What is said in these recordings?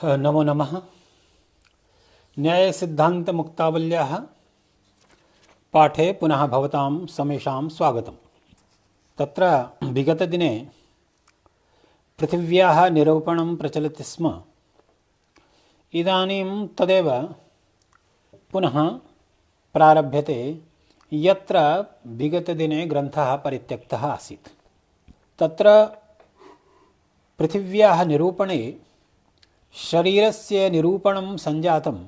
नमो नमः। न्यायसिद्धान्तमुक्तावल्याः पाठे पुनः भवतां समेषां स्वागतं। तत्र विगतदिने पृथिव्याः निरूपणं प्रचलति स्म। इदानीं तदेव पुनः प्रारभ्यते, यत्र विगतदिने ग्रन्थः परित्यक्तः आसीत्। तत्र पृथिव्याः निरूपणे शरीरस्य निरूपणं सञ्जातम्।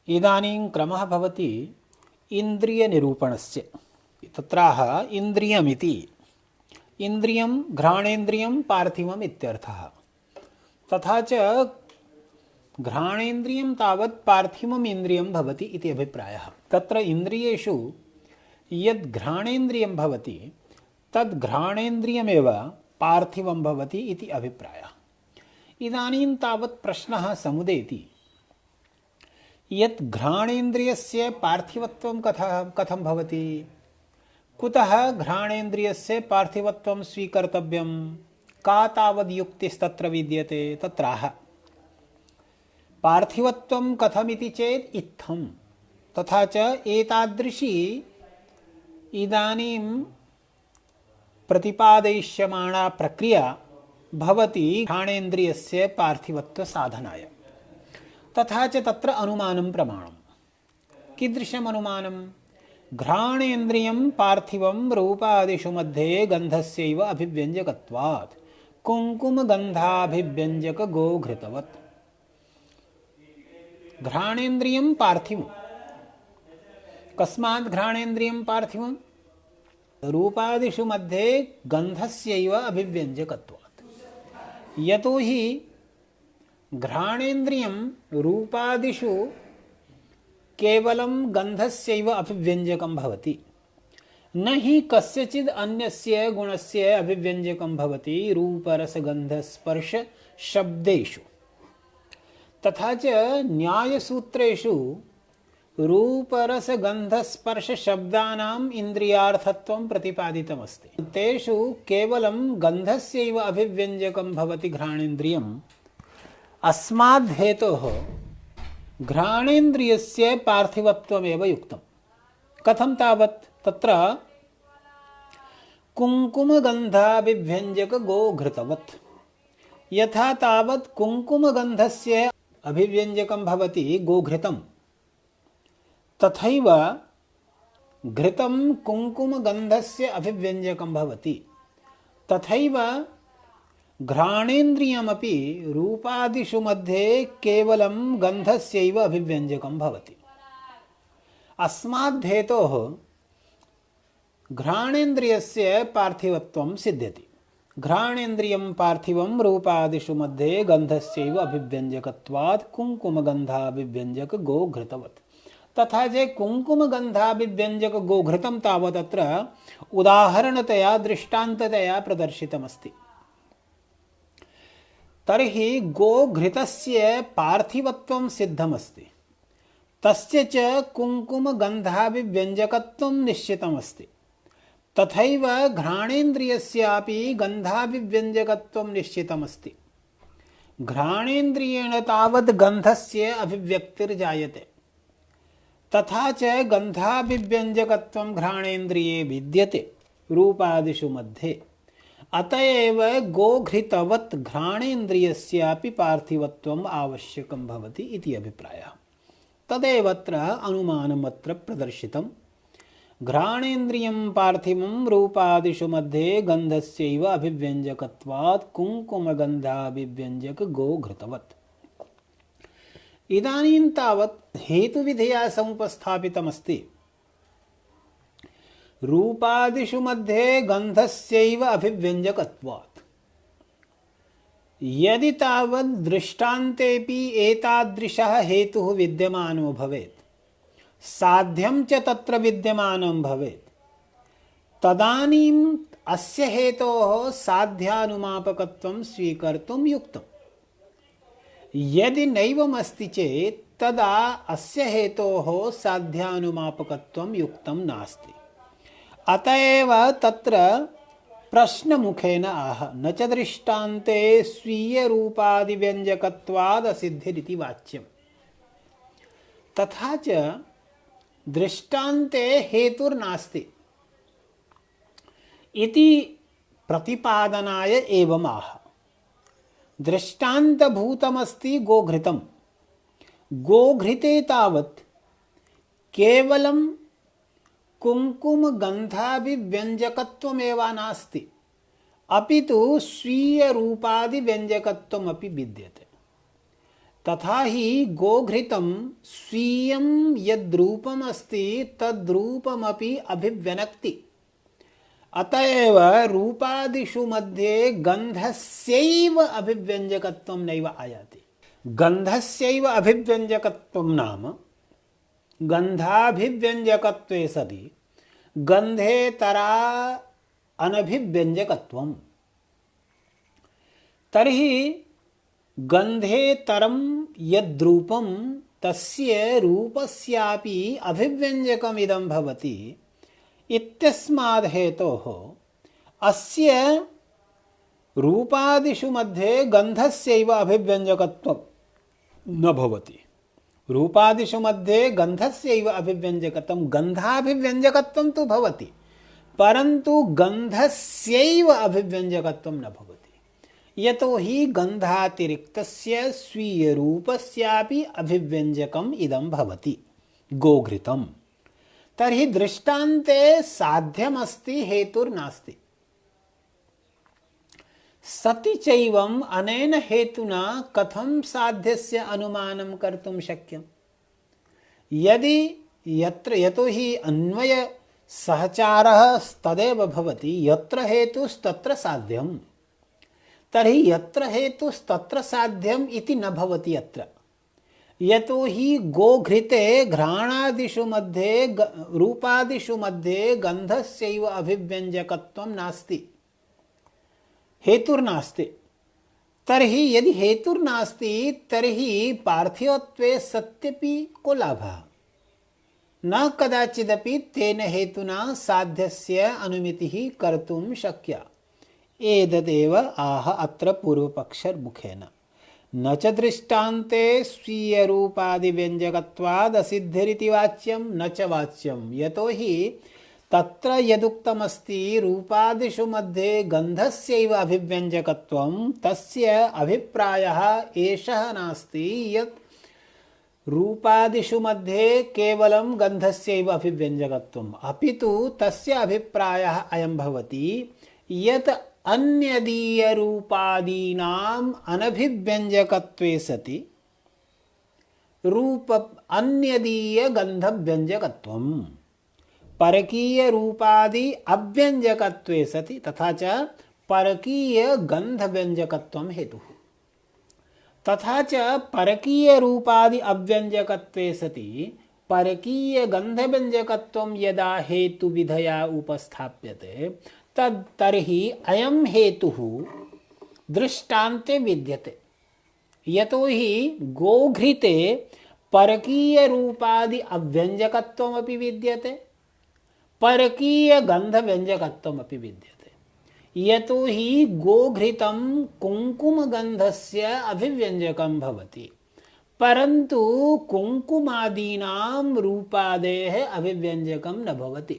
इदानीं क्रमः भवति इन्द्रियनिरूपणस्य। तत्राह इन्द्रियमिति, इन्द्रियं घ्राणेन्द्रियं पार्थिवम् इत्यर्थः। तथा च घ्राणेन्द्रियं तावत् पार्थिवम् इन्द्रियं भवति इति अभिप्रायः। तत्र इन्द्रियेषु यद् घ्राणेन्द्रियं भवति तद् घ्राणेन्द्रियमेव पार्थिवं भवति इति अभिप्रायः। इदानीं तावत् प्रश्नः समुदेति, यत् घ्राणेन्द्रियस्य पार्थिवत्वं कथं भवति? कुतः घ्राणेन्द्रियस्य पार्थिवत्वं स्वीकर्तव्यं? का तावद् युक्तिस्तत्र विद्यते? तत्राह पार्थिवत्वं कथमिति चेत् इत्थं। तथा च एतादृशी इदानीं प्रतिपादयिष्यमाणा प्रक्रिया भवति घ्राणेन्द्रियस्य पार्थिवत्व साधनाय। तथा च तत्र अनुमानं प्रमाणं। कीदृशम् अनुमानं? घ्राणेन्द्रियं पार्थिवं रूपादिषु मध्ये गन्धस्यैव अभिव्यञ्जकत्वात् कुङ्कुमगन्धाभिव्यञ्जक गोघृतवत्। घ्राणेन्द्रियं पार्थिवं। कस्मात् घ्राणेन्द्रियं पार्थिवं? रूपादिषु मध्ये गन्धस्यैव अभिव्यञ्जकत्वात्। यतो हि घ्राणेन्द्रियं रूपादिषु केवलं गन्धस्यैव अभिव्यञ्जकं भवति, न हि कस्यचिद् अन्यस्य गुणस्य अभिव्यञ्जकं भवति रूपरसगन्धस्पर्श शब्देषु। तथा च न्यायसूत्रेषु रूपरसगन्धस्पर्श शब्दानाम् इन्द्रियार्थत्वं प्रतिपादितमस्ति। तेषु केवलं गन्धस्यैव अभिव्यञ्जकं भवति घ्राणेन्द्रियम्। अस्माद् हेतोः घ्राणेन्द्रियस्य पार्थिवत्वमेव युक्तं। कथं तावत्? तत्र कुङ्कुमगन्धाभिव्यञ्जक गोघृतवत्। यथा तावत् कुङ्कुमगन्धस्य अभिव्यञ्जकं भवति गोघृतं, तथैव घृतं कुङ्कुमगन्धस्य अभिव्यञ्जकं भवति। तथैव घ्राणेन्द्रियमपि रूपादिषु मध्ये केवलं गन्धस्यैव अभिव्यञ्जकं भवति। अस्माद् हेतोः घ्राणेन्द्रियस्य पार्थिवत्वं सिद्ध्यति। घ्राणेन्द्रियं पार्थिवं रूपादिषु मध्ये गन्धस्यैव अभिव्यञ्जकत्वात् कुङ्कुमगन्धाभिव्यञ्जक गोघृतवत्। तथा च कुङ्कुमगन्धाभिव्यञ्जक गोघृतं तावत् अत्र उदाहरणतया दृष्टान्ततया प्रदर्शितमस्ति। तर्हि गोघृतस्य पार्थिवत्वं सिद्धमस्ति, तस्य च कुङ्कुमगन्धाभिव्यञ्जकत्वं निश्चितमस्ति। तथैव घ्राणेन्द्रियस्यापि गन्धाभिव्यञ्जकत्वं निश्चितमस्ति। घ्राणेन्द्रियेण तावद् गन्धस्य अभिव्यक्तिर्जायते, तथा च गन्धाभिव्यञ्जकत्वं घ्राणेन्द्रिये विद्यते रूपादिषु मध्ये। अतएव गोघृतवत् घ्राणेन्द्रियस्यापि पार्थिवत्वम् आवश्यकं भवति इति अभिप्रायः। तदेव अत्र अनुमानमत्र प्रदर्शितं। घ्राणेन्द्रियं पार्थिवं रूपादिषु मध्ये गन्धस्यैव अभिव्यञ्जकत्वात् कुङ्कुमगन्धाभिव्यञ्जक गोघृतवत्। इदानीं तावत् हेतुविधया समुपस्थापितमस्ति। रूपादिषु मध्ये गन्धस्यैव अभिव्यञ्जकत्वात्। यदि तावत् दृष्टान्तेऽपि एतादृशः हेतुः विद्यमानो भवेत्, साध्यं च तत्र विद्यमानं भवेत्, तदानीम् अस्य हेतोः साध्यानुमापकत्वं स्वीकर्तुं युक्तम्। यदि नैवमस्ति चेत् तदा अस्य हेतोः साध्यानुमापकत्वं युक्तं नास्ति। अतएव तत्र प्रश्नमुखेन आह न च दृष्टान्ते स्वीयरूपादिव्यञ्जकत्वादसिद्धिरिति वाच्यम्। तथा च दृष्टान्ते हेतुर्नास्ति इति प्रतिपादनाय एवम् आह। दृष्टान्तभूतमस्ति गोघृतं। गोघृते तावत् केवलं कुङ्कुमगन्धाभिव्यञ्जकत्वमेव नास्ति, अपितु स्वीयरूपादिव्यञ्जकत्वमपि विद्यते। तथा हि गोघृतं स्वीयं यद्रूपमस्ति तद्रूपमपि अभिव्यनक्ति। अतएव रूपादिषु मध्ये गन्धस्यैव अभिव्यञ्जकत्वं नैव आयाति। गन्धस्यैव अभिव्यञ्जकत्वं नाम गन्धाभिव्यञ्जकत्वे सति गन्धेतरा अनभिव्यञ्जकत्वम्। तर्हि गन्धेतरं यद्रूपं तस्य रूपस्यापि अभिव्यञ्जकमिदं भवति इत्यस्माद् हेतोः अस्य रूपादिषु मध्ये गन्धस्यैव अभिव्यञ्जकत्वं न भवति। रूपादिषु मध्ये गन्धस्यैव अभिव्यञ्जकत्वं, गन्धाभिव्यञ्जकत्वं तु भवति, परन्तु गन्धस्यैव अभिव्यञ्जकत्वं न भवति। यतो हि गन्धातिरिक्तस्य स्वीयरूपस्यापि अभिव्यञ्जकम् इदं भवति गोघृतम्। तर्हि दृष्टान्ते साध्यमस्ति हेतुर्नास्ति। सति चैवम् अनेन हेतुना कथं साध्यस्य अनुमानं कर्तुं शक्यम्? यदि यतो हि अन्वय सहचारः तदेव भवति, यत्र हेतुस्तत्र साध्यं। तर्हि यत्र हेतुस्तत्र साध्यम् इति न भवति अत्र। यतो हि गोघृते घ्राणादिषु मध्ये रूपादिषु मध्ये गन्धस्यैव अभिव्यञ्जकत्वं नास्ति, हेतुर्नास्ति। तर्हि यदि हेतुर्नास्ति तर्हि पार्थिवत्वे सत्यपि को लाभः? न कदाचिदपि तेन हेतुना साध्यस्य अनुमितिः कर्तुं शक्या। एतदेव आह अत्र पूर्वपक्षमुखेन। न च दृष्टान्ते स्वीयरूपादिव्यञ्जकत्वादसिद्धिरिति वाच्यं न च वाच्यं। यतो हि तत्र यदुक्तमस्ति रूपादिषु मध्ये गन्धस्यैव अभिव्यञ्जकत्वं, तस्य अभिप्रायः एषः नास्ति यत् रूपादिषु मध्ये केवलं गन्धस्यैव अभिव्यञ्जकत्वम्, अपितु तस्य अभिप्रायः अयं भवति यत् अन्यदीयरूपादीनाम् अनभिव्यञ्जकत्वे सति अन्यदीयगन्धव्यञ्जकत्वम्, परकीयरूपादि अव्यञ्जकत्वे सति तथा च परकीयगन्धव्यञ्जकत्वं हेतुः। तथा च परकीयरूपादि अव्यञ्जकत्वे सति परकीयगन्धव्यञ्जकत्वं यदा हेतुविधया उपस्थाप्यते तर्हि अयं हेतुः दृष्टान्ते विद्यते। यतो हि गोघृते परकीयरूपादि अव्यञ्जकत्वमपि विद्यते, परकीयगन्धव्यञ्जकत्वमपि विद्यते। यतो हि गोघृतं कुङ्कुमगन्धस्य अभिव्यञ्जकं भवति, परन्तु कुङ्कुमादीनां रूपादेः अभिव्यञ्जकं न भवति।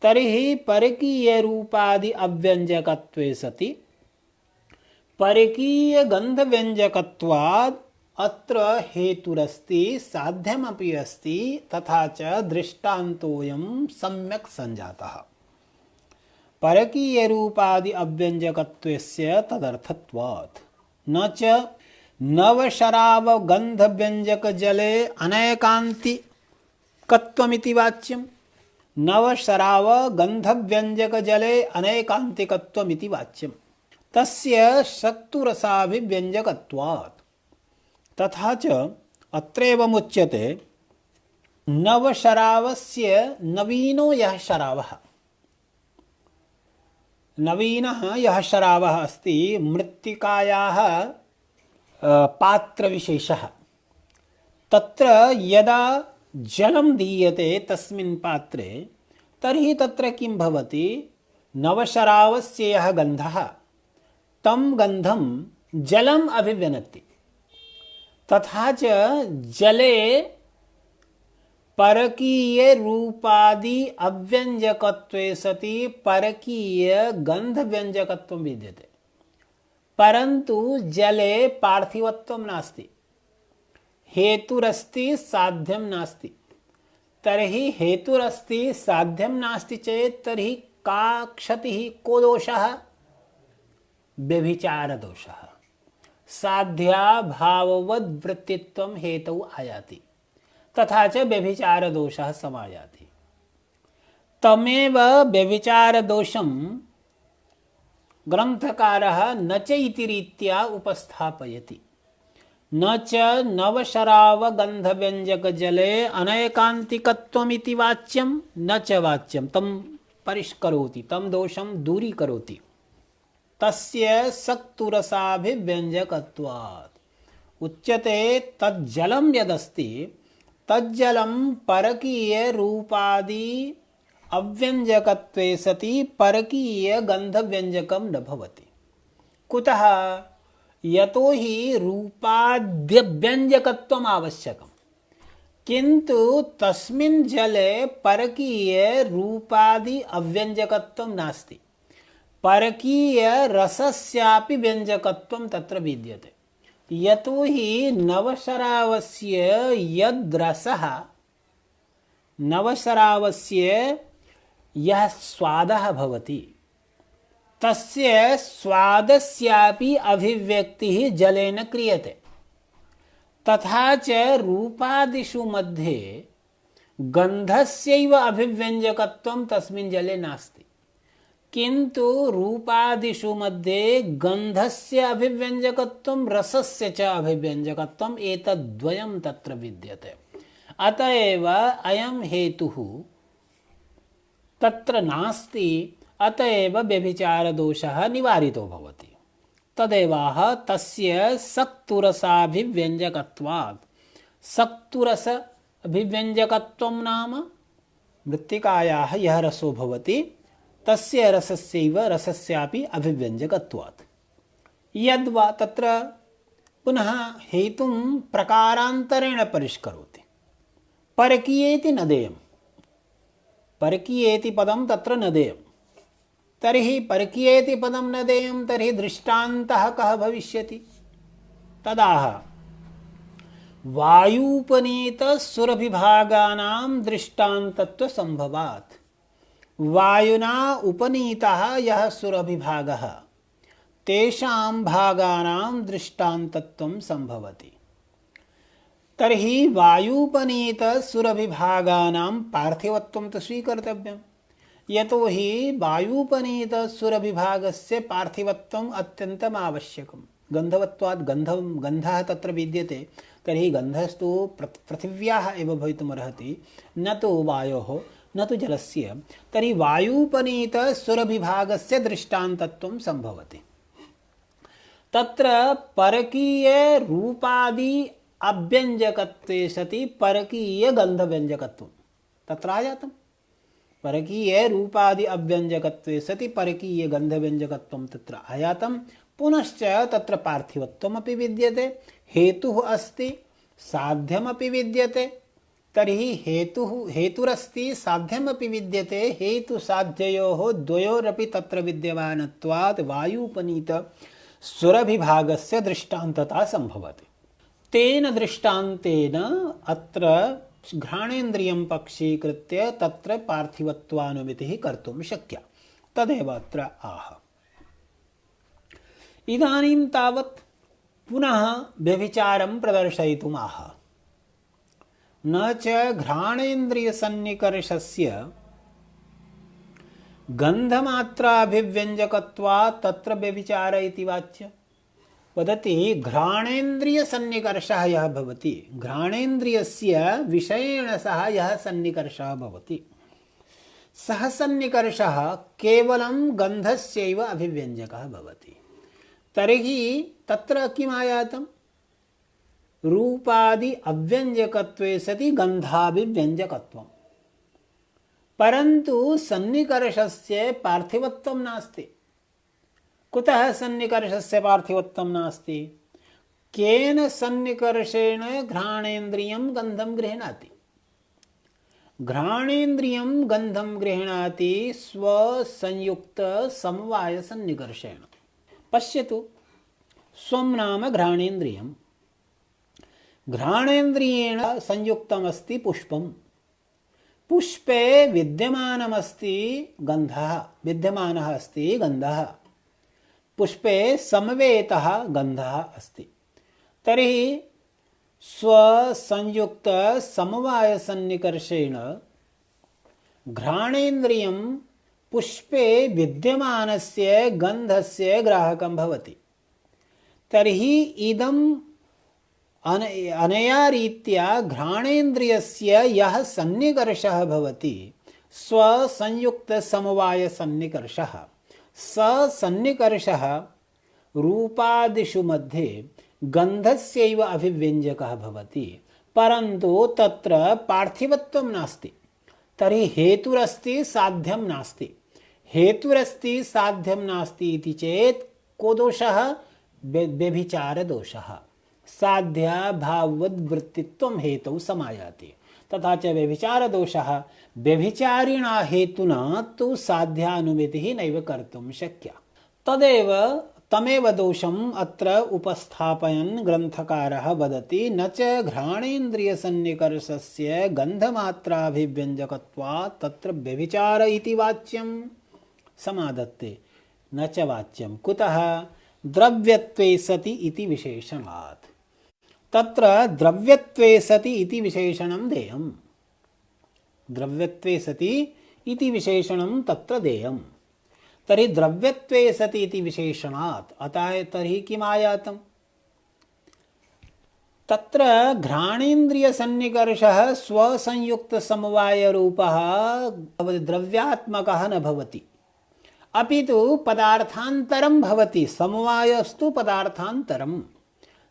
तर्हि परकीयरूपादि अव्यञ्जकत्वे सति परकीयगन्धव्यञ्जकत्वात् अत्र हेतुरस्ति, साध्यमपि अस्ति, तथा च दृष्टान्तोऽयं सम्यक् सञ्जातः। परकीयरूपादि अव्यञ्जकत्वस्य तदर्थत्वात् न च नवशरावगन्धव्यञ्जकजले अनैकान्तिकत्वमिति वाच्यम्। नवशरावगन्धव्यञ्जकजले अनैकान्तिकत्वमिति वाच्यम्। तस्य शक्तुरसाभिव्यञ्जकत्वात्। तथा च अत्रैवमुच्यते नवशरावस्य नवीनो यः शरावः, नवीनः यः शरावः अस्ति मृत्तिकायाः पात्रविशेषः। तत्र यदा जलं दीयते तस्मिन् पात्रे तर्हि तत्र किं भवति? नवशरावस्य यः गन्धः तं गन्धं जलम् अभिव्यनति। तथा च जले परकीय रूपादि अव्यंजकत्वे सति परकीय गंध व्यंजकत्वं विद्यते, परंतु जले पार्थिवत्वं नास्ति, हेतुरस्ति साध्यं नास्ति। तर्हि हेतुरस्ति साध्यं नास्ति चेत् तर्हि का क्षतिः, को दोषः? व्यभिचार दोषः। साध्याभाववद् वृत्तित्वं हेतौ आयाति, तथा च व्यभिचार दोषः समायाति। तमेव व्यभिचार दोषं ग्रंथकारः न च इति रीत्या उपस्थापयति। न च नवशरावगन्धव्यञ्जक जले अनैकान्तिकत्वमिति वाच्यं न च वाच्यं तं परिष्करोति, तं दोषं दूरीकरोति। तस्य सक्तुरसाभिव्यञ्जकत्वात् उच्यते तज्जलं यदस्ति तज्जलं परकीय रूपादि अव्यंजकत्वे सति परकीय गंधव्यंजकं न भवति। कुतः? यतो हि रूपाद्यव्यंजकत्वम् आवश्यकम्, किन्तु तस्मिन् जले परकीय रूपादि अव्यंजकत्वं नास्ति। परकीय रसस्यापि व्यंजकत्वं तत्र विद्यते। यतो हि नवशरावस्य यद्रसः, नवशरावस्य यः स्वादः भवति तस्य स्वादस्यापि अभिव्यक्तिः जलेन क्रियते। तथा च रूपादिषु मध्ये गन्धस्यैव अभिव्यञ्जकत्वं तस्मिन् जले नास्ति, किन्तु रूपादिषु मध्ये गन्धस्य अभिव्यञ्जकत्वं रसस्य च अभिव्यञ्जकत्वं एतद्द्वयं तत्र विद्यते। अतएव अयं हेतुः तत्र नास्ति, अतएव व्यभिचार दोषः निवारितो भवति। तदेवाह तस्य सक्तुरसाभिव्यञ्जकत्वात्। सक्तुरस अभिव्यञ्जकत्वं नाम मृत्तिकायाः यः रसो भवति तस्य रसस्यैव रसस्यापि अभिव्यञ्जकत्वात्। यद्वा तत्र पुनः हेतुं प्रकारान्तरेण परिष्करोति। परकीयेति न देयम्, परकीयेति पदं तत्र न देयम्। तर्हि परकीयेति पदं न देयं, तर्हि दृष्टान्तः कः भविष्यति? तदाह वायूपनीतसुरभिभागानां दृष्टान्तत्वसम्भवात्। वायुना उपनीतः यः सुरभिभागः तेषां भागानां दृष्टान्तत्वं सम्भवति। तर्हि वायूपनीतसुरभिभागानां पार्थिवत्वं तु स्वीकर्तव्यं। यतो हि वायूपनीतसुरभिभागस्य पार्थिवत्वम् अत्यन्तम् आवश्यकं। गन्धवत्वात् गन्धः तत्र विद्यते, तर्हि गन्धस्तु पृथिव्याः एव भवितुमर्हति, न तु वायोः न तु जलस्य। तर्हि वायूपनीतसुरभिभागस्य दृष्टान्तत्वं सम्भवति। तत्र परकीय रूपादि अव्यंजकत्वे सति परकीय गन्धव्यंजकत्वं तत्र आयातं। परकीय रूपादि अव्यंजकत्वे सति परकीय गन्धव्यंजकत्वं तत्र आयातं। पुनश्च तत्र पार्थिवत्वमपि विद्यते, हेतुः अस्ति, साध्यमपि विद्यते। तर्हि हेतुरस्ति, साध्यमपि विद्यते। हेतुसाध्ययोः द्वयोरपि तत्र विद्यमानत्वात् वायूपनीत सुरभिभागस्य दृष्टान्तता सम्भवति। तेन दृष्टान्तेन अत्र घ्राणेन्द्रियं पक्षीकृत्य तत्र पार्थिवत्वानुमितिः कर्तुं शक्या। तदेव अत्र आह। इदानीं तावत् पुनः व्यभिचारं प्रदर्शयितुम् आह। न च घ्राणेन्द्रियसन्निकर्षस्य गन्धमात्राभिव्यञ्जकत्वात् तत्र व्यभिचार इति वाच्य। वदति घ्राणेन्द्रियसन्निकर्षः यः भवति, घ्राणेन्द्रियस्य विषयेण सह यः सन्निकर्षः भवति, सः सन्निकर्षः केवलं गन्धस्यैव अभिव्यञ्जकः भवति। तर्हि तत्र किम् आयातं? रूपादि अव्यञ्जकत्वे सति गन्धाभिव्यञ्जकत्वं। परन्तु सन्निकर्षस्य पार्थिवत्वं नास्ति। कुतः सन्निकर्षस्य पार्थिवत्वं नास्ति? केन सन्निकर्षेण घ्राणेन्द्रियं गन्धं गृह्णाति? घ्राणेन्द्रियं गन्धं गृह्णाति स्वसंयुक्त समवाय सन्निकर्षेण। पश्यतु, स्वं नाम घ्राणेन्द्रियं, घ्राणेन्द्रियेण संयुक्तमस्ति पुष्पं, पुष्पे विद्यमानमस्ति गन्धः, विद्यमानः अस्ति गन्धः, पुष्पे समवेतः गन्धः अस्ति। तर्हि स्वसंयुक्त समवाय सन्निकर्षेण घ्राणेन्द्रियं पुष्पे विद्यमानस्य गन्धस्य ग्राहकं भवति। तर्हि इदम् अनया रीत्या घ्राणेन्द्रियस्य यः सन्निकर्षः भवति, स्वसंयुक्त समवाय सन्निकर्षः, स सन्निकर्षः रूपादिषु मध्ये गन्धस्यैव अभिव्यञ्जकः भवति, परन्तु तत्र पार्थिवत्वं नास्ति। तर्हि हेतुरस्ति साध्यं नास्ति। हेतुरस्ति साध्यं नास्ति इति चेत् को दोषः? व्यभिचारदोषः। साध्याभाववद्वृत्तित्वं हेतौ समायाति। तथा च व्यभिचारदोषः, व्यभिचारिणा हेतुना तु साध्यानुमितिः नैव कर्तुं शक्या। तमेव दोषम् अत्र उपस्थापयन् ग्रन्थकारः वदति, न च घ्राणेन्द्रियसन्निकर्षस्य गन्धमात्राभिव्यञ्जकत्वात् तत्र व्यभिचार इति वाच्यं समादत्ते, न च वाच्यं। कुतः? द्रव्यत्वे सति इति विशेषणात्। तत्र द्रव्यत्वे सति इति विशेषणं देयम्। द्रव्यत्वे सति इति विशेषणं तत्र देयम्। तर्हि द्रव्यत्वे सति इति विशेषणात्, अतः तर्हि किम् आयातम्? तत्र घ्राणेन्द्रियसन्निकर्षः स्वसंयुक्तसमवायरूपः द्रव्यात्मकः न भवति, अपि तु पदार्थान्तरं भवति। समवायस्तु पदार्थान्तरं,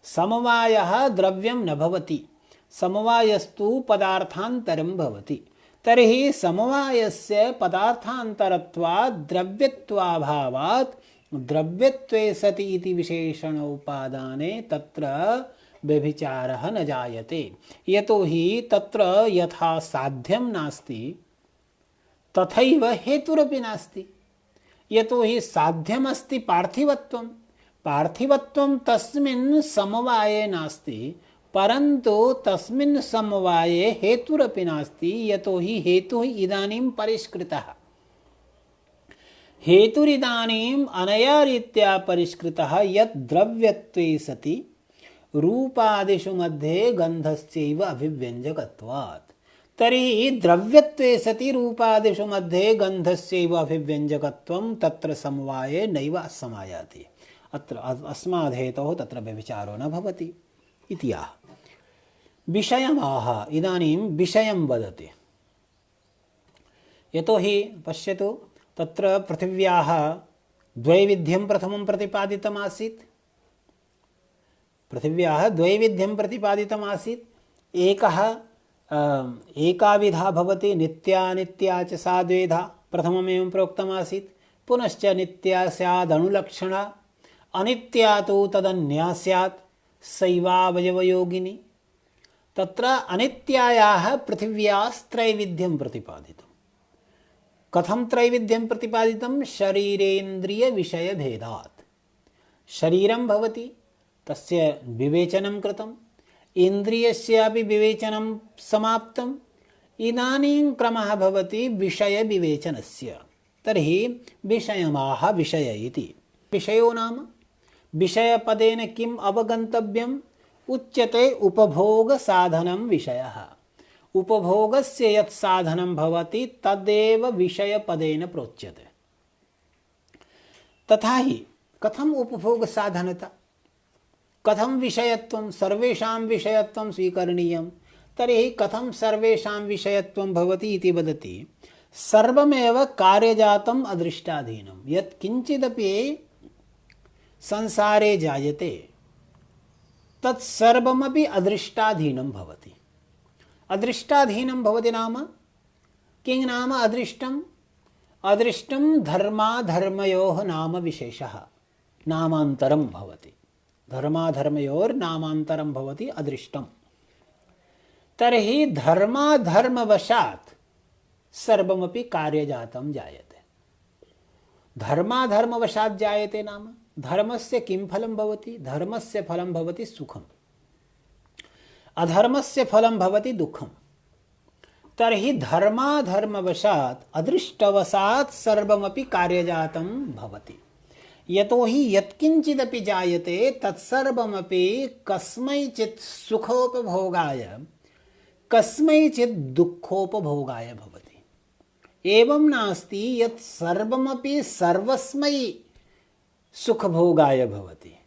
समवायः द्रव्यं न भवति, समवायस्तु पदार्थान्तरं भवति। तर्हि समवायस्य पदार्थान्तरत्वात् द्रव्यत्वाभावात् द्रव्यत्वे सति इति विशेषणोपादाने तत्र व्यभिचारः न जायते। यतोहि तत्र यथा साध्यं नास्ति तथैव हेतुरपि नास्ति। यतोहि साध्यमस्ति पार्थिवत्वं, पार्थिवत्वं तस्मिन् समवाये नास्ति, परन्तु तस्मिन् समवाये हेतुरपि नास्ति। यतोहि हेतुः इदानीं परिष्कृतः। हेतुरिदानीम् अनया रीत्या परिष्कृतः यत् द्रव्यत्वे सति रूपादिषु मध्ये गन्धस्यैव अभिव्यञ्जकत्वात्। तर्हि द्रव्यत्वे सति रूपादिषु मध्ये गन्धस्यैव अभिव्यञ्जकत्वं तत्र समवाये नैव समायाति। अत्र अस्माद्धेतोः तत्र व्यभिचारो न भवति इति आह। विषयमाह, इदानीं विषयं वदति। यतोहि पश्यतु, तत्र पृथिव्याः द्वैविध्यं प्रथमं प्रतिपादितमासीत्। पृथिव्याः द्वैविध्यं प्रतिपादितमासीत्। एका विधा भवति, नित्यानित्या च सा द्वेधा, प्रथममेवं प्रोक्तमासीत्। पुनश्च नित्या स्यादणुलक्षणा, अनित्या तु तदन्या स्यात्, सैवावयवयोगिनी। तत्र अनित्यायाः पृथिव्यास्त्रैविध्यं प्रतिपादितं। कथं त्रैविध्यं प्रतिपादितं? शरीरेन्द्रियविषयभेदात्। शरीरं भवति, तस्य विवेचनं कृतम्, इन्द्रियस्यापि विवेचनं समाप्तम्। इदानीं क्रमः भवति विषयविवेचनस्य। तर्हि विषयमाह विषय इति। विषयो नाम विषयपदेन किम् अवगन्तव्यम्? उच्यते उपभोगसाधनं विषयः। उपभोगस्य यत् साधनं भवति तदेव विषयपदेन प्रोच्यते। तथा हि कथम् उपभोगसाधनता, कथं विषयत्वं? सर्वेषां विषयत्वं स्वीकरणीयं। तर्हि कथं सर्वेषां विषयत्वं भवति इति वदति। सर्वमेव कार्यजातम् अदृष्टाधीनं। यत् किञ्चिदपि संसारे जायते तत्सर्वमपि अदृष्टाधीनं भवति। अदृष्टाधीनं भवति नाम किं नाम अदृष्टम्? अदृष्टं धर्माधर्मयोः नाम विशेषः, नामान्तरं भवति। धर्माधर्मयोर्नामान्तरं भवति अदृष्टं। तर्हि धर्माधर्मवशात् सर्वमपि कार्यजातं जायते। धर्माधर्मवशात् जायते नाम धर्मस्य किं फलं भवति? धर्मस्य फलं भवति सुखम्, अधर्मस्य फलं भवति दुःखम्। तर्हि धर्माधर्मवशात् अदृष्टवशात् सर्वमपि कार्यजातं भवति। यतोहि यत्किञ्चिदपि जायते तत्सर्वमपि कस्मैचित् सुखोपभोगाय कस्मैचित् दुःखोपभोगाय भवति। एवं नास्ति यत् सर्वमपि सर्वस्मै सुखभोगाय भवति,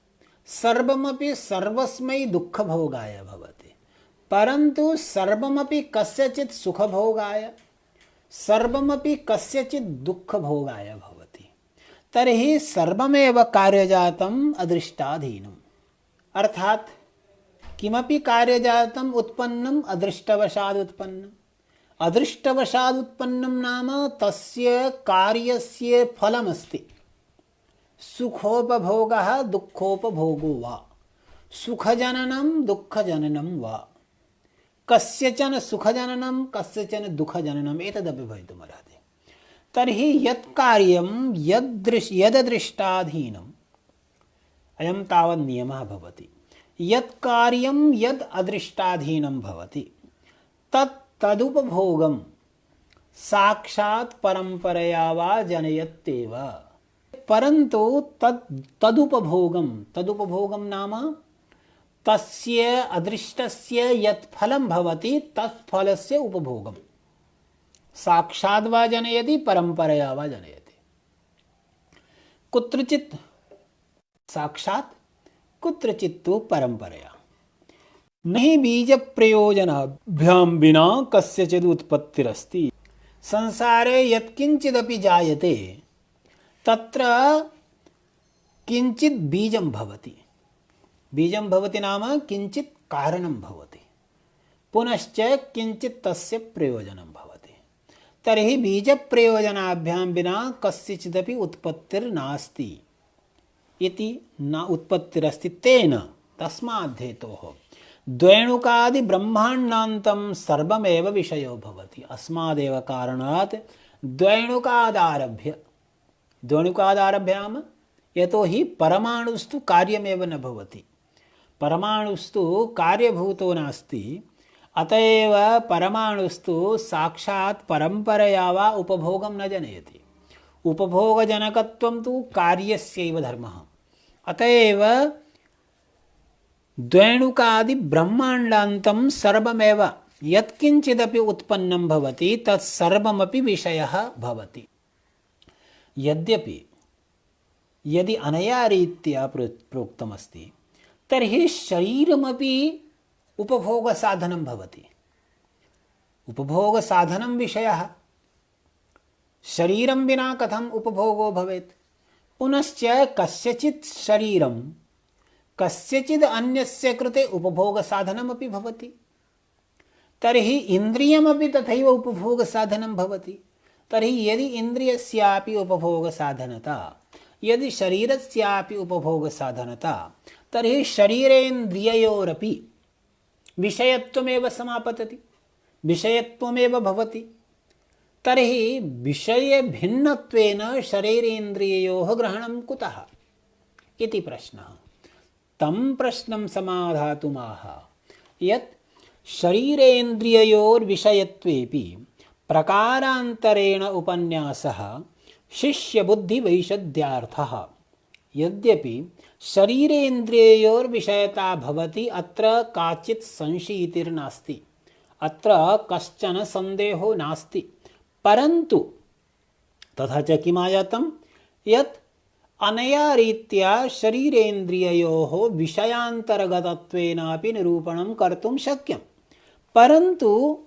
सर्वमपि सर्वस्मै दुःखभोगाय भवति, परन्तु सर्वमपि कस्यचित् सुखभोगाय सर्वमपि कस्यचित् दुःखभोगाय भवति। तर्हि सर्वमेव कार्यजातम् अदृष्टाधीनम्। अर्थात् किमपि कार्यजातम् उत्पन्नम् अदृष्टवशात् उत्पन्नम्। अदृष्टवशात् उत्पन्नं नाम तस्य कार्यस्य फलमस्ति। सुखोपभोगः दुःखोपभोगो वा, सुखजननं दुःखजननं वा, कस्यचन सुखजननं कस्यचन दुःखजननम् एतदपि भवितुमर्हति। तर्हि यत् कार्यं यददृष्टाधीनम्, अयं तावत् नियमः भवति। यत् कार्यं यद् अदृष्टाधीनं भवति तदुपभोगं साक्षात् परम्परया वा जनयत्येव। परन्तु तदुपभोगं नाम तस्य अदृष्टस्य यत् फलं भवति तत् फलस्य उपभोगं साक्षात् वा जनयति परम्परया वा जनयति। कुत्रचित् साक्षात् कुत्रचित् तु परम्परया। न हि बीजप्रयोजनाभ्यां विना कस्यचित् उत्पत्तिरस्ति। संसारे यत्किञ्चिदपि जायते तत्र किञ्चित् बीजं भवति। बीजं भवति नाम किञ्चित् कारणं भवति, पुनश्च किञ्चित् तस्य प्रयोजनं भवति। तर्हि बीजप्रयोजनाभ्यां विना कस्यचिदपि उत्पत्तिर्नास्ति इति न उत्पत्तिरस्ति तेन तस्माद्धेतोः द्वैणुकादि ब्रह्माण्डान्तं सर्वमेव विषयो भवति। अस्मादेव कारणात् द्वैणुकादारभ्य नाम यतोहि परमाणुस्तु कार्यमेव न भवति, परमाणुस्तु कार्यभूतो नास्ति। अतएव परमाणुस्तु साक्षात् परम्परया वा उपभोगं न जनयति। उपभोगजनकत्वं तु कार्यस्यैव धर्मः। अतएव द्वैणुकादि ब्रह्माण्डान्तं सर्वमेव यत्किञ्चिदपि उत्पन्नं भवति तत्सर्वमपि विषयः भवति। यद्यपि यदि अनया रीत्या प्रोक्तमस्ति तर्हि शरीरमपि उपभोगसाधनं भवति। उपभोगसाधनं विषयः। शरीरं विना कथम् उपभोगो भवेत्? पुनश्च कस्यचित् शरीरं कस्यचित् अन्यस्य कृते उपभोगसाधनमपि भवति। तर्हि इन्द्रियमपि तथैव उपभोगसाधनं भवति। तर्हि यदि इन्द्रियस्यापि उपभोगसाधनता, यदि शरीरस्यापि उपभोगसाधनता, तर्हि शरीरेन्द्रिययोरपि विषयत्वमेव समापतति, विषयत्वमेव भवति। तर्हि विषयभिन्नत्वेन शरीरेन्द्रिययोः ग्रहणं कुतः इति प्रश्नः। तं प्रश्नं समाधातुमाह यत् शरीरेन्द्रिययोर्विषयत्वेपि प्रकारान्तरेण उपन्यासः शिष्यबुद्धिवैशद्यार्थः। यद्यपि शरीरेन्द्रिययोर्विषयता भवति अत्र काचित् संशीतिर्नास्ति, अत्र कश्चन सन्देहो नास्ति, परन्तु तथा च किमायातं यत् अनया रीत्या शरीरेन्द्रिययोः विषयान्तर्गतत्वेनापि निरूपणं कर्तुं शक्यं, परन्तु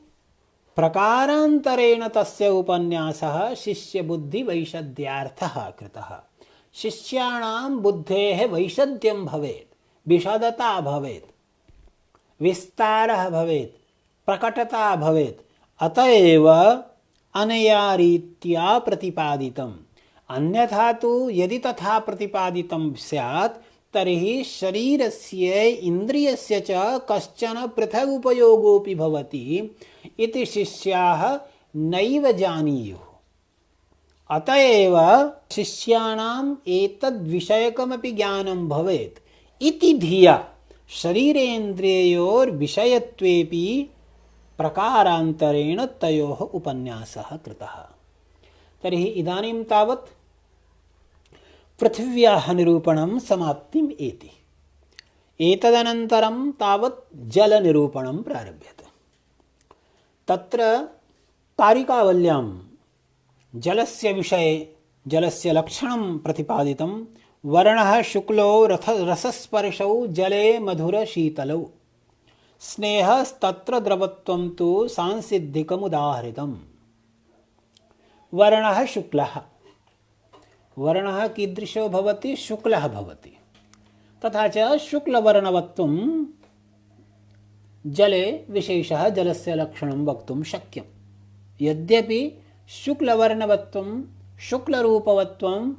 प्रकारान्तरेण तस्य उपन्यासः शिष्यबुद्धिवैशद्यार्थः कृतः। शिष्याणां बुद्धेः वैशद्यं भवेत्, विशदता भवेत्, विस्तारः भवेत्, प्रकटता भवेत्। अतएव अनया रीत्या प्रतिपादितम्। अन्यथा तु यदि तथा प्रतिपादितं स्यात् तर्हि शरीरस्य इन्द्रियस्य च कश्चन पृथग् उपयोगोऽपि भवति इति शिष्याः नैव जानीयुः। अतएव शिष्याणाम् एतद्विषयकमपि ज्ञानं भवेत् इति धिया शरीरेन्द्रिययोर्विषयत्वेपि प्रकारान्तरेण तयोः उपन्यासः कृतः। तर्हि इदानीं तावत् पृथिव्याः निरूपणं समाप्तिम् एति। एतदनन्तरं तावत् जलनिरूपणं प्रारभ्यते। तत्र कारिकावल्यां जलस्य विषये जलस्य लक्षणं प्रतिपादितं। वर्णः शुक्लो रसस्पर्शौ जले मधुरशीतलौ स्नेहस्तत्र द्रवत्वं तु सांसिद्धिकमुदाहृतम्। वर्णः शुक्लः। वर्णः कीदृशो भवति? शुक्लः भवति। तथा च शुक्लवर्णवत्वं जले विशेषः जलस्य लक्षणं वक्तुं शक्यं। यद्यपि शुक्लवर्णवत्वं शुक्लरूपवत्वं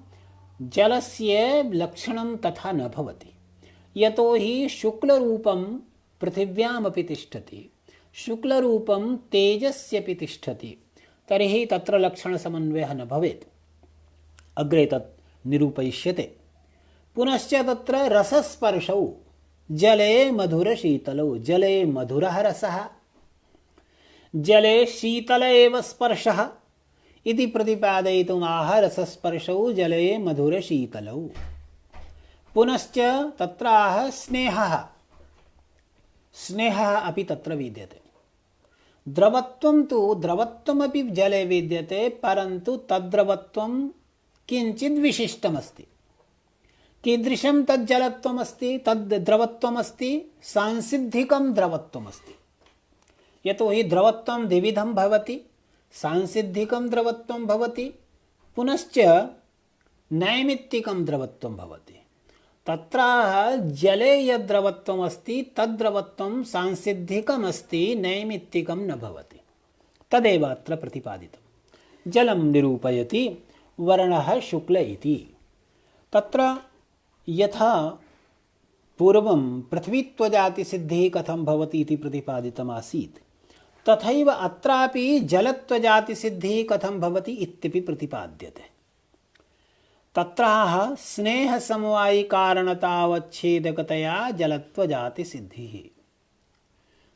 जलस्य लक्षणं तथा न भवति। यतो हि शुक्लरूपं पृथिव्यामपि तिष्ठति, शुक्लरूपं तेजस्यपि तिष्ठति। तर्हि तत्र लक्षणसमन्वयः न भवेत्। अग्रे तत् निरूपयिष्यते। पुनश्च तत्र रसस्पर्शौ जले मधुरशीतलौ। जले मधुरः रसः, जले शीतल एव स्पर्शः इति प्रतिपादयितुमाह रसस्पर्शौ जले मधुरशीतलौ। पुनश्च तत्र आह स्नेहः। स्नेहः अपि तत्र विद्यते। द्रवत्वं तु द्रवत्वमपि जले विद्यते, परन्तु तद्द्रवत्वं किञ्चित् विशिष्टमस्ति। कीदृशं तज्जलत्वमस्ति? तद् द्रवत्वमस्ति सांसिद्धिकं द्रवत्वमस्ति। यतो हि द्रवत्वं द्विविधं भवति। सांसिद्धिकं द्रवत्वं भवति, पुनश्च नैमित्तिकं द्रवत्वं भवति। तत्र जले यद्द्रवत्वमस्ति तद्द्रवत्वं सांसिद्धिकमस्ति, नैमित्तिकं न भवति। तदेव अत्र प्रतिपादितं। जलं निरूपयति वर्णः शुक्ल इति। तत्र यथा पूर्वं पृथ्वीत्वजातिसिद्धिः कथं भवति इति प्रतिपादितमासीत्, तथैव अत्रापि जलत्वजातिसिद्धिः कथं भवति इत्यपि प्रतिपाद्यते। तत्राह स्नेहसमवायिकारणतावच्छेदकतया जलत्वजातिसिद्धिः।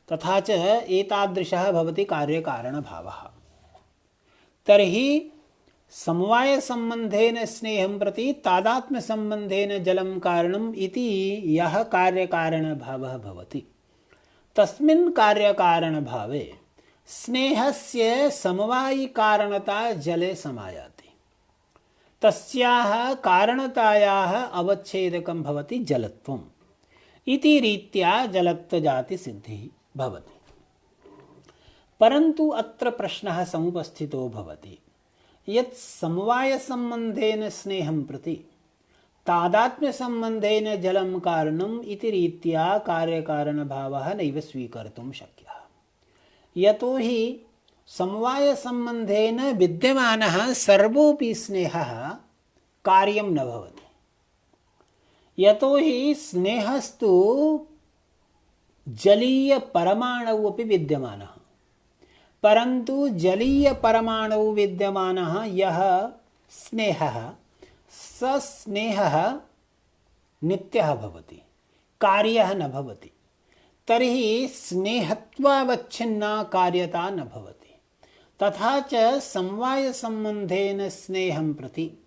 तथा च एतादृशः भवति कार्यकारणभावः। तर्हि समवायसम्बन्धेन स्नेहं प्रति तादात्म्यसम्बन्धेन जलं कारणम् इति यः कार्यकारणभावः भवति, तस्मिन् कार्यकारणभावे स्नेहस्य समवायिकारणता जले समायाति। तस्याः कारणतायाः अवच्छेदकं भवति जलत्वम् इति रीत्या जलत्वजातिसिद्धिः भवति। परन्तु अत्र प्रश्नः समुपस्थितो भवति यत् समवायसम्बन्धेन स्नेहं प्रति तादात्म्यसम्बन्धेन जलं कारणम् इति रीत्या कार्यकारणभावः नैव स्वीकर्तुं शक्यः। यतो हि समवायसम्बन्धेन विद्यमानः सर्वोऽपि स्नेहः कार्यं न भवति। यतो हि स्नेहस्तु जलीयपरमाणौ अपि विद्यमानः, परन्तु जलीयपरमाणौ विद्यमानः यः स्नेहः स स्नेहः नित्यः भवति, कार्यः न भवति। तर्हि स्नेहत्वावच्छिन्ना कार्यता न भवति। तथा च समवायसम्बन्धेन स्नेहं प्रति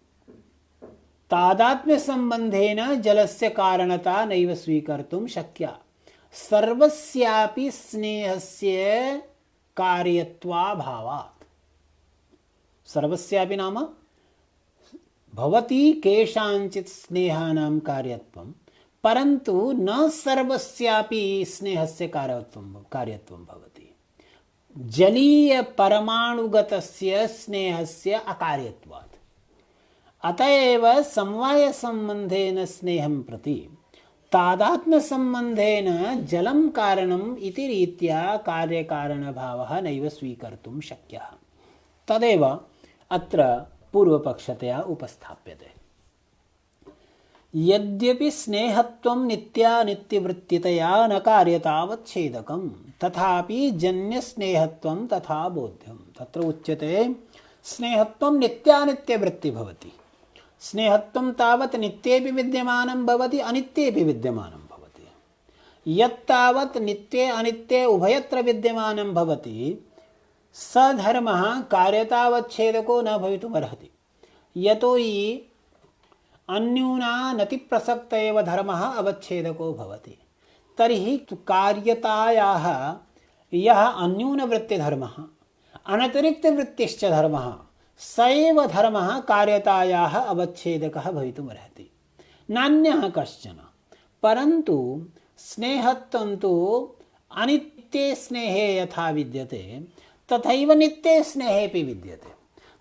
तादात्म्यसम्बन्धेन जलस्य कारणता नैव स्वीकर्तुं शक्या। सर्वस्यापि स्नेहस्य कार्यत्वाभावात्। सर्वस्यापि नाम भवति केषाञ्चित् स्नेहानां कार्यत्वं, परन्तु न सर्वस्यापि स्नेहस्य कार्यत्वं भवति। जलीयपरमाणुगतस्य स्नेहस्य अकार्यत्वात्। अतएव समवायसम्बन्धेन स्नेहं प्रति तादात्म्यसम्बन्धेन जलं कारणम् इति रीत्या कार्यकारणभावः नैव स्वीकर्तुं शक्यः। तदेव अत्र पूर्वपक्षतया उपस्थाप्यते। यद्यपि स्नेहत्वं नित्यानित्यवृत्तितया न कार्यतावच्छेदकं तथापि जन्यस्नेहत्वं तथा बोध्यं। तत्र उच्यते स्नेहत्वं नित्यानित्यवृत्ति भवति। स्नेहत्वं तावत् नित्येपि विद्यमानं भवति, अनित्येपि विद्यमानं भवति। यत्तावत् नित्ये अनित्ये उभयत्र विद्यमानं भवति स धर्मः कार्यतावच्छेदको न भवितुमर्हति। यतो हि अन्यूनानतिप्रसक्त एव धर्मः अवच्छेदको भवति। तर्हि कार्यतायाः यः अन्यूनवृत्तिधर्मः अनतिरिक्तवृत्तिश्च धर्मः स एव धर्मः कार्यतायाः अवच्छेदकः भवितुमर्हति, नान्यः कश्चन। परन्तु स्नेहत्वं तु अनित्ये स्नेहे यथा विद्यते तथैव नित्ये स्नेहेपि विद्यते।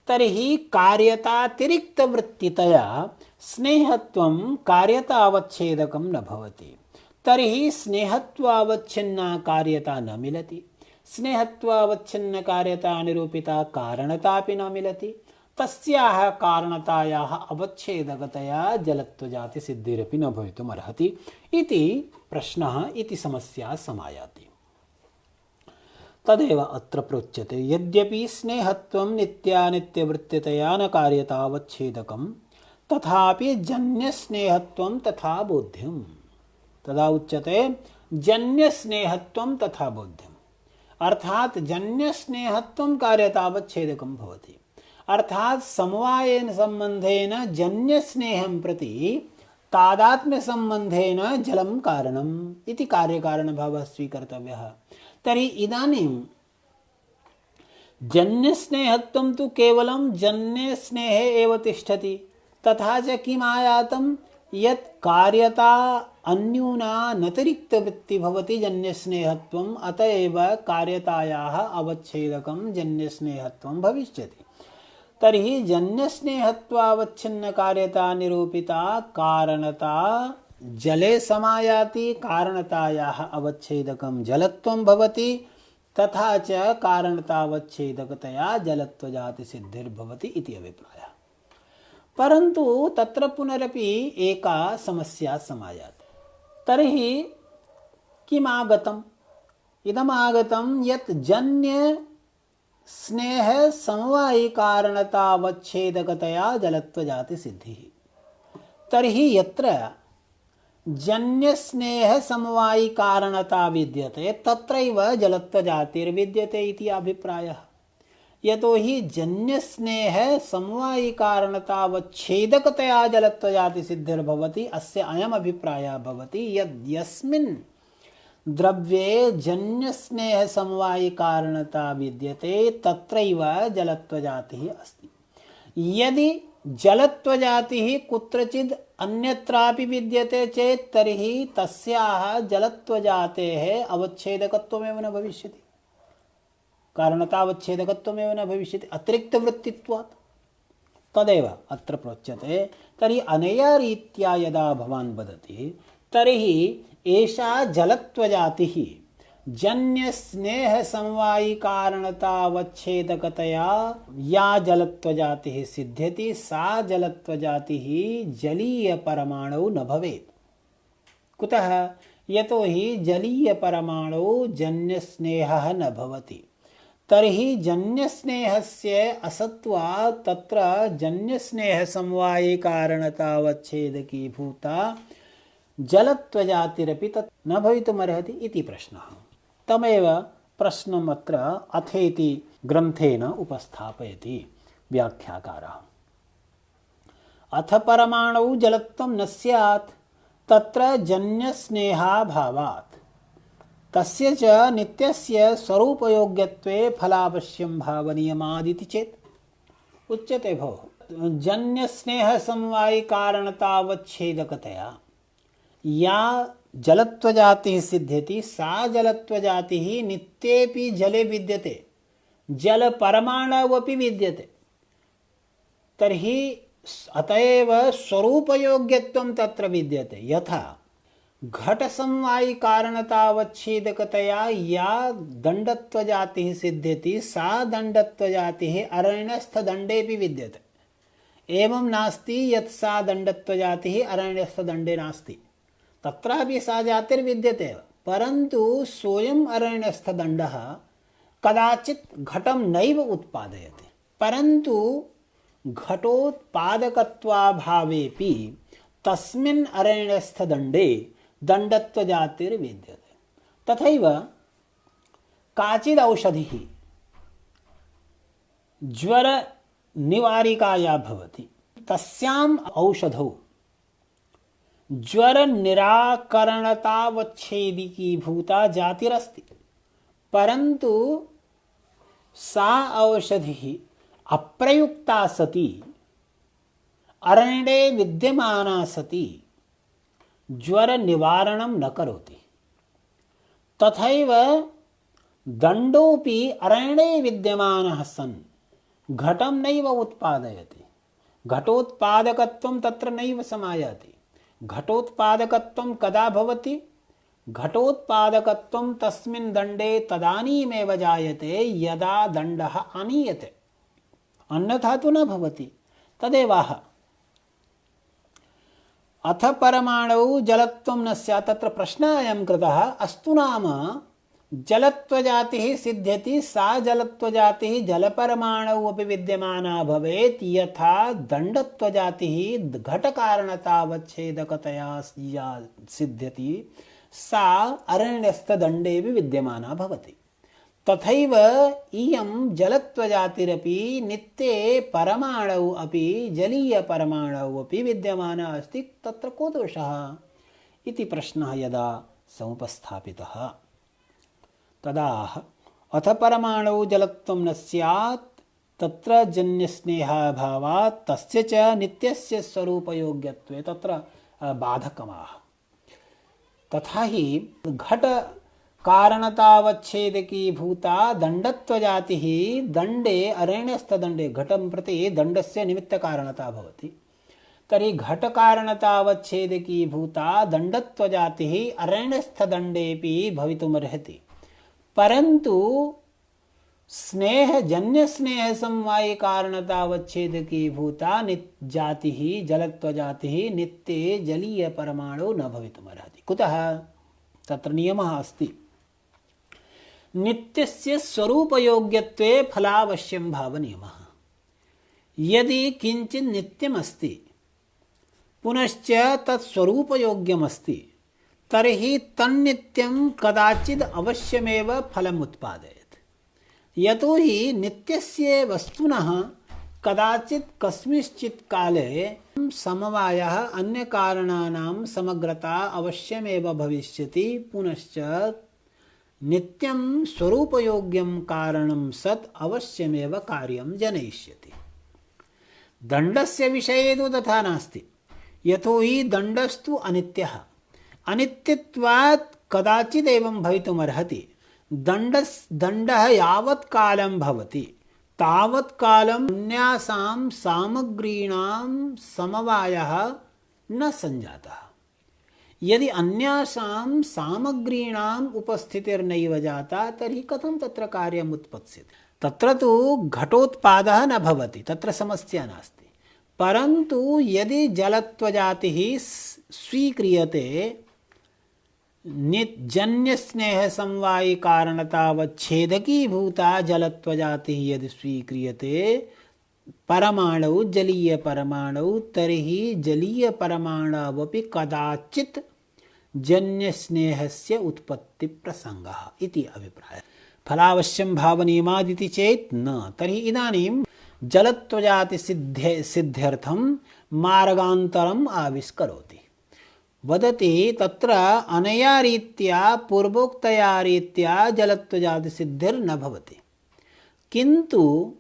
तर्हि कार्यतातिरिक्तवृत्तितया स्नेहत्वं कार्यतावच्छेदकं न भवति। तर्हि स्नेहत्वावच्छिन्ना कार्यता न मिलति, स्नेहत्वावच्छिन्न कार्यता निरूपिता कारणतापि न मिलति। तस्याः कारणतायाः अवच्छेदकतया जलत्वजाति सिद्धिरपि न भवितुमर्हति इति प्रश्नः, इति समस्या समायाति। तदेव अत्र प्रोच्यते यद्यपि स्नेहत्वं नित्यानित्यवृत्तितया न कार्यतावच्छेदकं तथापि जन्यस्नेहत्वं तथा बोध्यं। तदा उच्यते जन्यस्नेहत्वं तथा बोध्यम्। अर्थात जन्यस्नेहत्वं कार्यतावच्छेदकं भवति। अर्थात समवायेन संबंधेन जन्यस्नेहं प्रति तादात्म्यसंबंधेन जलं कारणम् इति कार्यकारणभावः स्वीकर्तव्यः। तर्हि इदानीं जन्यस्नेहत्वं तु केवलं जन्यस्नेहे एव तिष्ठति। तथा च किम् आयातं यत् कार्यता अन्यूना नतिरिक्तवृत्ति भवति जन्यस्नेहत्वम्, अत एव कार्यतायाः अवच्छेदकं जन्यस्नेहत्वं भविष्यति। तर्हि जन्यस्नेहत्वावच्छिन्न कार्यता निरूपिता कारणता जले समायाति, कारणतायाः अवच्छेदकं जलत्वं भवति, तथा च कारणतावच्छेदकतया जलत्वजाति सिद्धिर्भवति इति अभिप्रायः। परन्तु तत्र पुनरपि एका समस्या समायाति। तर्हि किमागतम्? इदमागतं यत् जन्य स्नेह समवायी कारणतावच्छेदकतया जलत्वजाति सिद्धिः। तर्हि यत्र जन्य स्नेह समवायी कारणता विद्यते तत्रैव जलत्वजातिर्विद्यते इति अभिप्रायः। यतो हि जन्य स्नेह समवायी कारणतावच्छेदकतया जलत्वजाति सिद्धिर्भवति, अस्य अयम् अभिप्रायः भवति यद् यस्मिन् द्रव्ये जन्य स्नेह समवायी कारणता विद्यते तत्रैव जलत्वजातिः अस्ति। यदि जलत्वजातिः कुत्रचित् अन्यत्रापि विद्यते चेत् तर्हि तस्याः जलत्वजातेः अवच्छेदकत्वमेव न भविष्यति, कारणतावच्छेदकत्वमेव न भविष्यति अतिरिक्तवृत्तित्वात्। तदेव अत्र प्रोच्यते। तर्हि अनया रीत्या यदा भवान् वदति तर्हि एषा जलत्वजातिः जन्य स्नेह समवायी कारणतावच्छेदकतया या जलत्वजातिः सिद्ध्यति सा जलत्वजातिः जलीय परमाणु न भवेत्। कुतः? यतो हि जलीय परमाणु जन्य स्नेहः न भवति। तर्हि जन्य स्नेहस्य असत्वात् तत्र जन्य स्नेह समवायी कारणतावच्छेदकी भूता जलत्वजातिरपि तत् न भवितुमर्हति इति प्रश्नः। तमेव प्रश्नम् अत्र अथेति ग्रन्थेन उपस्थापयति व्याख्याकारः। अथ परमाणौ जलत्वं न स्यात् तत्र जन्यस्नेहाभावात् तस्य च नित्यस्य स्वरूपयोग्यत्वे फलावश्यं भावनीयमादिति चेत् उच्यते भोः जन्यस्नेह समवायी कारणतावच्छेदकतया या जलत्वजातिः सिद्ध्यति सा जलत्वजातिः नित्येपि जले विद्यते, जलपरमाणवपि विद्यते। तर्हि अतएव स्वरूपयोग्यत्वं तत्र विद्यते। यथा घट समवायी कारणतावच्छेदकतया या दंडत्व जाति सिद्ध्यति सा दंडत्व जाति अरण्यस्थ दंडेपि विद्यते। एवं नास्ति यत् सा दंडत्व जाति अरण्यस्थ दंडे नास्ति, तत्रापि सा जातिर्विद्यते एव, परन्तु सोऽयम् अरण्यस्थ दंडः कदाचित् घटं नैव उत्पादयति, परन्तु घटोत्पादकत्वाभावेपि तस्मिन् अरण्यस्थ दंडे दंडत्व जातिर्विद्यते। तथैव काचिद् औषधिः ज्वर निवारिकाया भवति, तस्याम् औषधौ ज्वर निराकरणतावच्छेदिकी भूता जातिरस्ति, परन्तु सा औषधिः अप्रयुक्ता सती अरण्ये विद्यमाना सती ज्वर निवारणं न करोति। तथैव दण्डोऽपि अरण्ये विद्यमानः सन् घटं नैव उत्पादयति, घटोत्पादकत्वं तत्र नैव समायाति। घटोत्पादकत्वं कदा भवति? घटोत्पादकत्वं तस्मिन् दण्डे तदानीमेव जायते यदा दण्डः आनीयते, अन्यथा तु न भवति। तदेवाह अथ परमाणौ जलत्वं न स्यात्। तत्र प्रश्नः अयं कृतः, अस्तु नाम जलत्वजातिः सिद्ध्यति, सा जलत्वजातिः जलपरमाणौ अपि विद्यमाना भवेत्, यथा दण्डत्वजातिः घटकारणतावच्छेदकतया या सिद्ध्यति सा अरण्यस्थदण्डेऽपि विद्यमाना भवति। तथैव इयं जलत्वजातिरपि नित्ये परमाणौ अपि जलीयपरमाणौ अपि विद्यमाना अस्ति, तत्र को दोषः इति प्रश्नः यदा समुपस्थापितः तदा अथ परमाणौ जलत्वं न स्यात् तत्र जन्यस्नेहाभावात् तस्य च नित्यस्य स्वरूपयोग्यत्वे तत्र बाधकमाह। तथा ही घट कारणतावच्छेदकी भूता दण्डत्वजातिः दण्डे अरण्यस्थदण्डे घटं प्रति दण्डस्य निमित्तकारणता भवति। तर्हि घटकारणतावच्छेदकी भूता दण्डत्वजातिः अरण्यस्थदण्डेऽपि भवितुमर्हति, परन्तु स्नेहजन्यस्नेहसमवायी कारणतावच्छेदकी भूता जातिः जलत्वजातिः नित्ये जलीयपरमाणु न भवितुमर्हति। कुतः? तत्र नियमः अस्ति, नित्यस्य स्वरूपयोग्यत्वे फलावश्यं भावनियमः। यदि किञ्चित् नित्यमस्ति पुनश्च तत् स्वरूपयोग्यमस्ति तर्हि तन्नित्यं कदाचित् अवश्यमेव फलम् उत्पादयेत्। यतोहि नित्यस्य वस्तुनः कदाचित् कस्मिंश्चित् काले समवायः अन्यकारणानां समग्रता अवश्यमेव भविष्यति, पुनश्च नित्यं स्वरूपयोग्यं कारणं सत् अवश्यमेव कार्यं जनयिष्यति। दण्डस्य विषये तु तथा नास्ति, यतोहि दण्डस्तु अनित्यः, अनित्यत्वात् कदाचित् एवं भवितुमर्हति। दण्डः यावत् कालं भवति तावत् कालम् अन्यासां सामग्रीणां समवायः न सञ्जातः। यदि अन्यासां सामग्रीणाम् उपस्थितिर्नैव जाता तर्हि कथं तत्र कार्यम् उत्पत्स्यते? तत्र तु घटोत्पादः न भवति, तत्र समस्या नास्ति, परन्तु यदि जलत्वजातिः स्वीक्रियते जन्यस्नेहसमवायी कारणतावच्छेदकी भूता जलत्वजातिः यदि स्वीक्रियते परमाणु जलीयपरमाणु, तर्हि जलीयपरमाणवपि कदाचित् जन्यस्नेहस्य उत्पत्तिप्रसङ्गः इति अभिप्रायः। फलावश्यं भावनियमादिति चेत् न, तर्हि इदानीं जलत्वजातिसिद्ध्यर्थं मार्गान्तरम् आविष्करोति। वदति तत्र अनया रीत्या पूर्वोक्तया रीत्या जलत्वजातिसिद्धिर्न भवति, किन्तु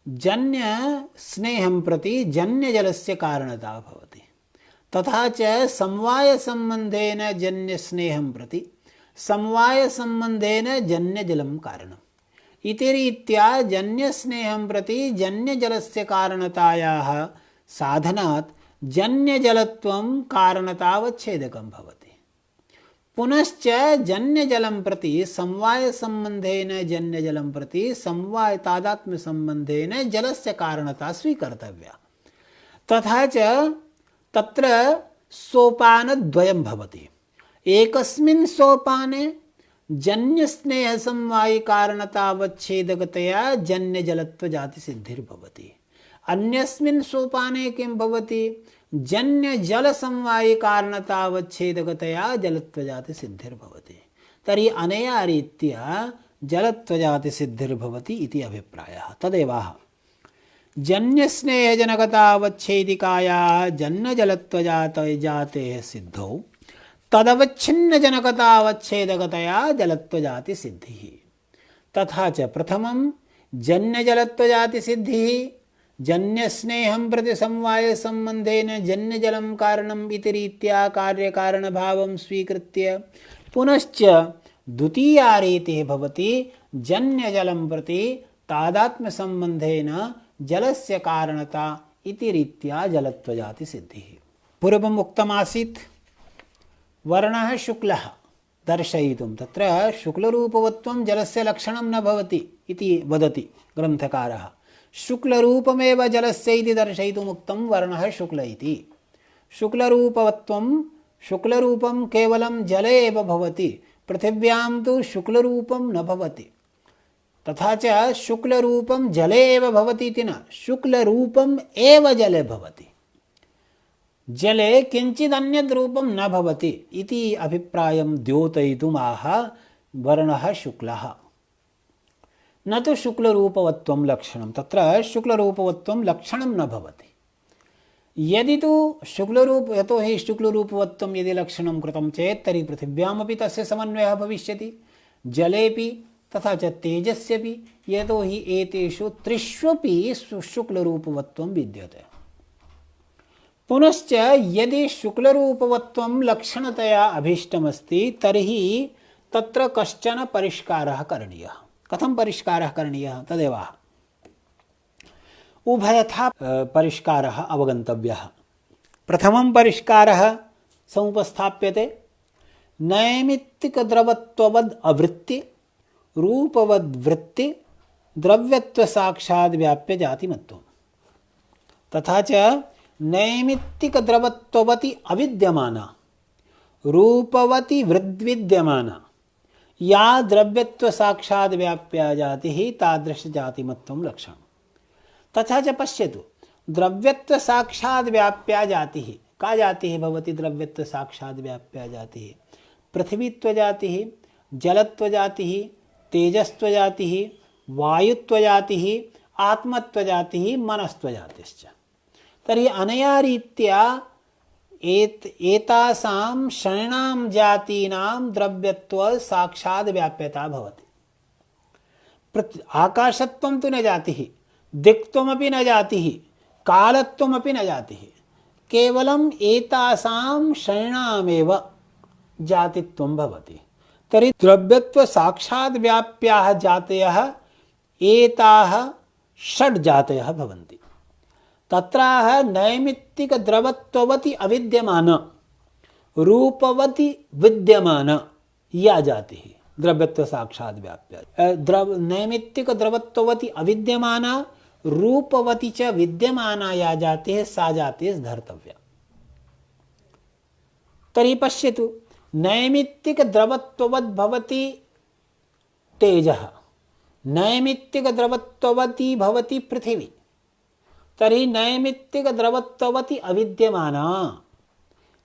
जन्यस्नेहं प्रति जन्यजलस्य कारणता भवति। तथा च समवायसम्बन्धेन जन्यस्नेहं प्रति समवायसम्बन्धेन जन्यजलं कारणम् इति रीत्या जन्यस्नेहं प्रति जन्यजलस्य कारणतायाः साधनात् जन्यजलत्वं कारणतावच्छेदकं भवति। पुनश्च जन्यजलं प्रति समवायसम्बन्धेन जन्यजलं प्रति समवायतादात्म्यसम्बन्धेन जलस्य कारणता स्वीकर्तव्या। तथा च तत्र सोपानद्वयं भवति। एकस्मिन् सोपाने जन्यस्नेहसमवायिकारणतावच्छेदकतया जन्यजलत्वजातिसिद्धिर्भवति। अन्यस्मिन् सोपाने किं भवति? जन्यजलसमवायिकारणतावच्छेदकतया जलत्वजातिसिद्धिर्भवति। तर्हि अनया रीत्या जलत्वजातिसिद्धिर्भवति इति अभिप्रायः। तदेवाह जन्यस्नेहजनकतावच्छेदिकायाः जन्यजलत्वजातेः सिद्धौ तदवच्छिन्नजनकतावच्छेदकतया जलत्वजातिसिद्धिः। तथा च प्रथमं जन्यजलत्वजातिसिद्धिः जन्यस्नेहं प्रति समवायसम्बन्धेन जन्यजलं कारणम् इति रीत्या कार्यकारणभावं स्वीकृत्य, पुनश्च द्वितीया रीतिः भवति जन्यजलं प्रति तादात्म्यसम्बन्धेन जलस्य कारणता इति रीत्या जलत्वजातिसिद्धिः। पूर्वम् उक्तमासीत् वर्णः शुक्लः दर्शयितुं तत्र शुक्लरूपवत्वं जलस्य लक्षणं न भवति इति वदति ग्रन्थकारः। शुक्लरूपमेव जलस्य इति दर्शयितुम् उक्तं वर्णः शुक्ल इति। शुक्लरूपं केवलं जले एव भवति, पृथिव्यां तु शुक्लरूपं न भवति। तथा च शुक्लरूपं जले एव भवति इति न, शुक्लरूपम् एव जले भवति, जले किञ्चिदन्यद् रूपं न भवति इति अभिप्रायं द्योतयितुमाह वर्णः शुक्लः, न तु शुक्लरूपवत्वं लक्षणं। तत्र शुक्लरूपवत्वं लक्षणं न भवति। यदि तु यतोहि शुक्लरूपवत्वं यदि लक्षणं कृतं चेत् तर्हि पृथिव्यामपि तस्य समन्वयः भविष्यति, जलेपि तथा च तेजस्यपि, यतोहि एतेषु त्रिष्वपि शुक्लरूपवत्वं विद्यते। पुनश्च यदि शुक्लरूपवत्वं लक्षणतया अभीष्टमस्ति तर्हि तत्र कश्चन परिष्कारः करणीयः। कथं परिष्कारः करणीयः? तदेव उभयथा परिष्कारः अवगन्तव्यः। प्रथमं परिष्कारः समुपस्थाप्यते नैमित्तिकद्रवत्ववद् अवृत्ति रूपवद्वृत्ति द्रव्यत्वसाक्षाद् व्याप्य जातिमत्वम्। तथा च नैमित्तिकद्रवत्ववति अविद्यमाना रूपवति वृद्विद्यमाना या द्रव्यत्वसाक्षाद् व्याप्या जातिः तादृशजातिमत्वं लक्षणम्। तथा च पश्यतु, द्रव्यत्वसाक्षाद् व्याप्या जातिः का जातिः भवति? द्रव्यत्वसाक्षाद् व्याप्या जातिः पृथिवीत्वजातिः, जलत्वजातिः, तेजस्त्वजातिः, वायुत्वजातिः, आत्मत्वजातिः, मनस्त्वजातिश्च। तर्हि अनया रीत्या एतासां षण्णां जातीनां द्रव्यत्व साक्षात् व्याप्यता भवति। आकाशत्वं तु न जातिः, दिक्त्वमपि न जातिः, कालत्वमपि न जातिः, केवलम् एतासां षण्णामेव जातित्वं भवति। तर्हि द्रव्यत्व साक्षात् व्याप्याः जातयः एताः षड् जातयः भवन्ति। तत्राह नैमित्तिकद्रवत्ववति अविद्यमान रूपवति विद्यमान या जातिः द्रव्यत्व साक्षात् व्याप्या। नैमित्तिकद्रवत्ववति अविद्यमाना रूपवति च विद्यमाना या जातिः सा जातिः धर्तव्या। तर्हि पश्यतु, नैमित्तिकद्रवत्ववद् भवति तेजः, नैमित्तिकद्रवत्ववती भवति पृथिवी। तर्हि नैमित्तिकद्रवत्ववति अविद्यमाना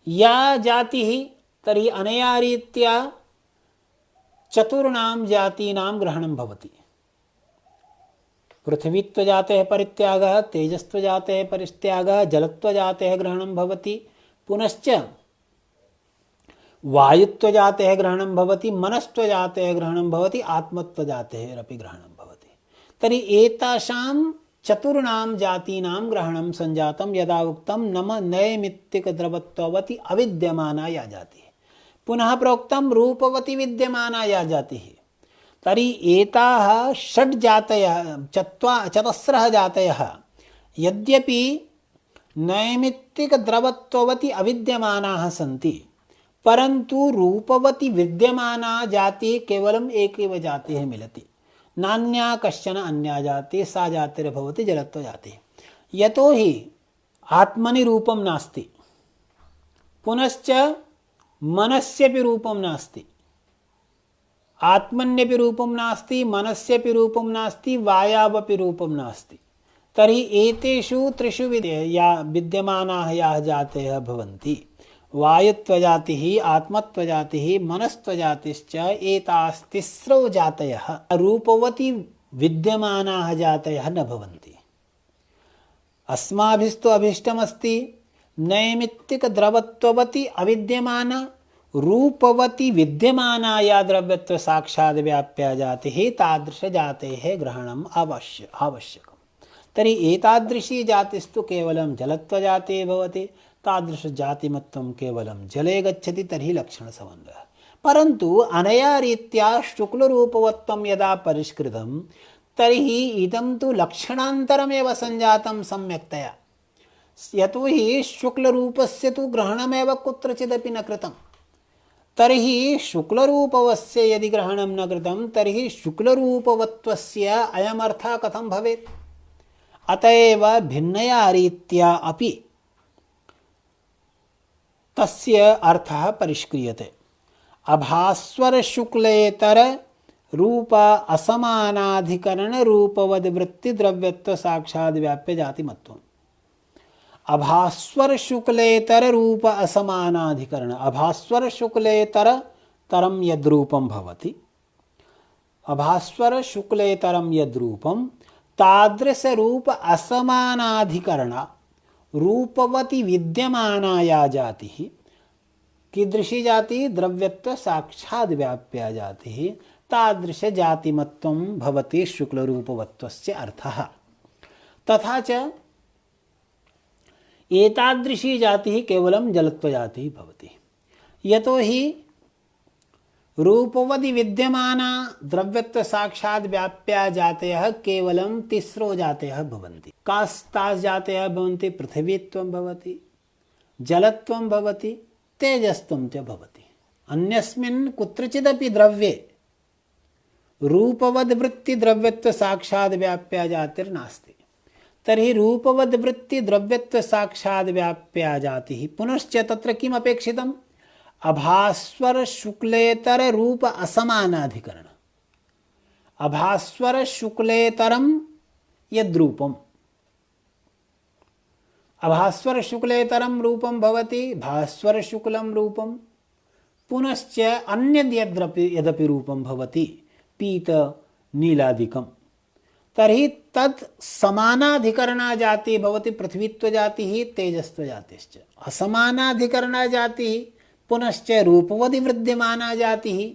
या जातिः, तर्हि अनया रीत्या चतुर्णां जातीनां ग्रहणं भवति। पृथिवीत्वजातेः परित्यागः, तेजस्त्वजातेः परित्यागः, जलत्वजातेः ग्रहणं भवति, पुनश्च वायुत्वजातेः ग्रहणं भवति, मनस्त्वजातेः ग्रहणं भवति, आत्मत्वजातेरपि ग्रहणं भवति। तर्हि एतासां चतुर्णां जातीनां ग्रहणं संजातं यदा उक्तं नम नैमित्तिकद्रवत्ववति अविद्यमाना या जातिः, पुनः प्रोक्तं रूपवति विद्यमाना या जातिः। तर्हि एताः षड् जातयः चतस्रः जातयः यद्यपि नैमित्तिकद्रवत्ववति अविद्यमानाः सन्ति, परंतु रूपवती विद्यमाना जाति केवलम एकेव जातिः मिलति, नान्या कश्चन अन्या जाति सा जातिर्भवति जलत्व जाति। यतो हि आत्मनि रूपं नास्ति, पुनश्च मनस्यपि रूपं नास्ति, आत्मन्यपि रूपं नास्ति, मनस्यपि रूपं नास्ति, वायावपि रूपं नास्ति। तर्हि एतेषु त्रिषु विद्यमानाः याः जातयः भवन्ति, वायुत्वजातिः, आत्मत्वजातिः, मनस्त्वजातिश्च, एतास्तिस्रौ जातयः रूपवती विद्यमानाः जातयः न भवन्ति। अस्माभिस्तु अभीष्टमस्ति नैमित्तिकद्रवत्ववती अविद्यमाना रूपवती विद्यमाना या द्रव्यत्व साक्षात् व्याप्या जातिः तादृशजातेः ग्रहणम् आवश्यकम्। तर्हि एतादृशी जातिस्तु केवलं जलत्वजाते भवति, तादृशजातिमत्वं केवलं जले गच्छति, तर्हि लक्षणसमन्वयः। परन्तु अनया रीत्या शुक्लरूपवत्वं यदा परिष्कृतं तर्हि इदं तु लक्षणान्तरमेव सञ्जातं सम्यक्तया, यतो हि शुक्लरूपस्य तु ग्रहणमेव कुत्रचिदपि न कृतं। तर्हि शुक्लरूपवस्य यदि ग्रहणं न कृतं तर्हि शुक्लरूपवत्वस्य अयमर्थः कथं भवेत्? अत एव भिन्नया रीत्या अपि तस्य अर्थः परिष्क्रियते। अभास्वर शुक्लेतर रूप असमानाधिकरण रूपवद वृत्ति द्रव्यत्व साक्षात् व्याप्य जातिमत्वम्। अभास्वर शुक्लेतर रूप असमानाधिकरण, अभास्वर शुक्लेतर तरम यद्रूपं भवति, अभास्वर शुक्लेतरं यद्रूपं तादृश रूप असमानाधिकरण रूपवती विद्यमाना या जातिः, कीदृशी जाति? द्रव्यत्व साक्षात् व्याप्या जातिः, तादृश जातिमत्वं भवति शुक्लरूपवत्वस्य अर्थः। तथा च एतादृशी जातिः केवलं जलत्वजातिः भवति, यतो हि रूपवती विद्यमाना द्रव्यत्व साक्षात् व्याप्या जातयः केवलं तिस्रो जातयः भवन्ति। कास्ताः जातयः भवन्ति? पृथिवीत्वं भवति, जलत्वं भवति, तेजस्त्वं च भवति। अन्यस्मिन् कुत्रचिदपि द्रव्ये रूपवद् वृत्ति द्रव्यत्व साक्षात् व्याप्या जातिर्नास्ति। तर्हि रूपवद् वृत्ति द्रव्यत्व साक्षात् व्याप्या जातिः, पुनश्च तत्र किम् अपेक्षितम्? अभास्वर शुक्लेतर रूप असमानाधिकरण, अभास्वर शुक्लेतरं यद्रूपम्, अभास्वर शुक्लेतरं रूपं भवति, भास्वर शुक्लं रूपं, पुनश्च अन्यद् यदपि रूपं भवति पीत नीलादिकं, तर्हि तत् समानाधिकरणा जातिः भवति पृथ्वीत्वजातिः, तेजस्त्वजातिश्च। असमानाधिकरणा जातिः पुनश्च रूपवती विद्यमाना जातिः,